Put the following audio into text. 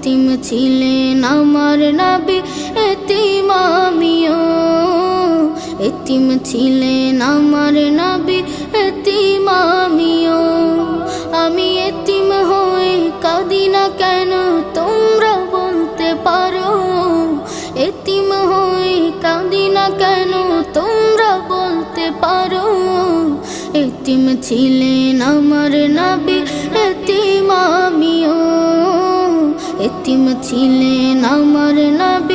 এতিম ছিলেন আমার নবী, এতিম আমিও। এতিম ছিলেন আমার নবী, এতিম আমিও। আমি এতিম হয়ে কাঁদি না কেন তোমরা বলতে পারো? এতিম হয়ে কাঁদি না কেন তোমরা বলতে পারো? এতিম ছিলেন আমার নবী, এতিম আমিও। এতিম ছিলেন আমার নবী।